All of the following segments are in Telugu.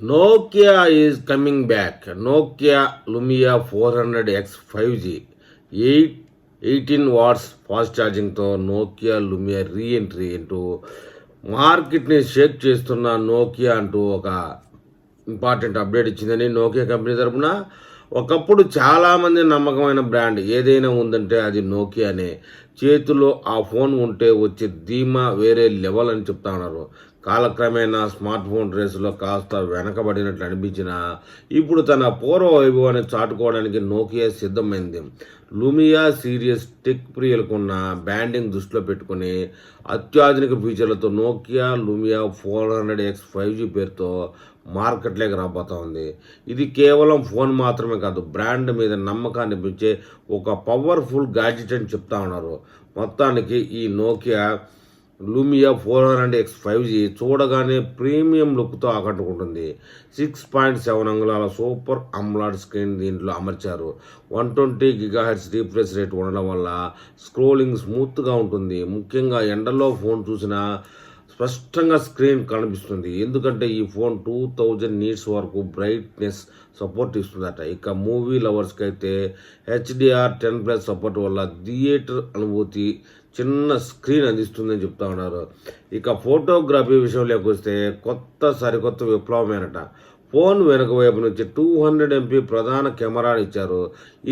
Nokia is coming back. Nokia Lumia 400X 5G 18 watts fast ఛార్జింగ్తో నోకియా లూమియా రీఎంట్రీ అంటూ మార్కెట్ని షేక్ చేస్తున్న నోకియా అంటూ ఒక ఇంపార్టెంట్ అప్డేట్ ఇచ్చిందని నోకియా కంపెనీ తరపున. ఒకప్పుడు చాలామంది నమ్మకమైన బ్రాండ్ ఏదైనా ఉందంటే అది నోకియానే. చేతిలో ఆ ఫోన్ ఉంటే వచ్చే ధీమా వేరే లెవెల్ అని చెప్తా ఉన్నారు. కాలక్రమేణా స్మార్ట్ ఫోన్ రేసులో కాస్త వెనకబడినట్లు అనిపించినా ఇప్పుడు తన పూర్వ వైభవాన్ని చాటుకోవడానికి నోకియా సిద్ధమైంది. లూమియా సీరియస్ టెక్ ప్రియులకున్న బ్యాండింగ్ దృష్టిలో పెట్టుకుని అత్యాధునిక ఫీచర్లతో నోకియా లూమియా 400X 5G పేరుతో మార్కెట్లోకి రాబోతా ఉంది. ఇది కేవలం ఫోన్ మాత్రమే కాదు, బ్రాండ్ మీద నమ్మకాన్ని పెంచే ఒక పవర్ఫుల్ గ్యాడ్జెట్ అని చెప్తా ఉన్నారు. మొత్తానికి ఈ నోకియా లూమియా 400X 5G చూడగానే ప్రీమియం లుక్తో ఆకట్టుకుంటుంది. 6.7 అంగుళాల సూపర్ అమ్లాడ్ స్క్రీన్ దీంట్లో అమర్చారు. 120 GHz రీఫ్రెష్ రేట్ ఉండడం వల్ల స్క్రోలింగ్ స్మూత్గా ఉంటుంది. ముఖ్యంగా ఎండలో ఫోన్ చూసినా స్పష్టంగా స్క్రీన్ కనిపిస్తుంది, ఎందుకంటే ఈ ఫోన్ 2000 నీట్స్ వరకు బ్రైట్నెస్ సపోర్ట్ ఇస్తుందట. ఇక మూవీ లవర్స్కి అయితే HDR10+ సపోర్ట్ వల్ల థియేటర్ అనుభూతి చిన్న స్క్రీన్ అందిస్తుందని చెప్తా ఉన్నారు. ఇక ఫోటోగ్రఫీ విషయంలోకి వస్తే సరికొత్త విప్లవమేనట. ఫోన్ వెనుక వైపు నుంచి 200 MP ప్రధాన కెమెరాని ఇచ్చారు.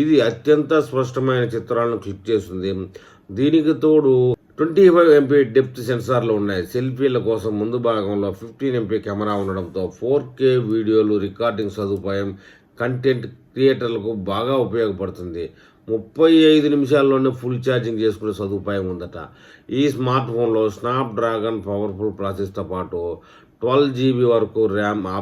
ఇది అత్యంత స్పష్టమైన చిత్రాలను క్లిక్ చేస్తుంది. దీనికి తోడు 25 MP డెప్త్ సెన్సార్లు ఉన్నాయి. సెల్ఫీల కోసం ముందు భాగంలో 15 MP కెమెరా ఉండడంతో 4K వీడియోలు రికార్డింగ్ సదుపాయం కంటెంట్ క్రియేటర్లకు బాగా ఉపయోగపడుతుంది. 35 నిమిషాల్లోనే ఫుల్ ఛార్జింగ్ చేసుకునే సదుపాయం ఉందట. ఈ స్మార్ట్ ఫోన్లో స్నాప్డ్రాగన్ పవర్ఫుల్ ప్రాసెస్తో పాటు 12 GB వరకు ర్యామ్ ఆప్షన్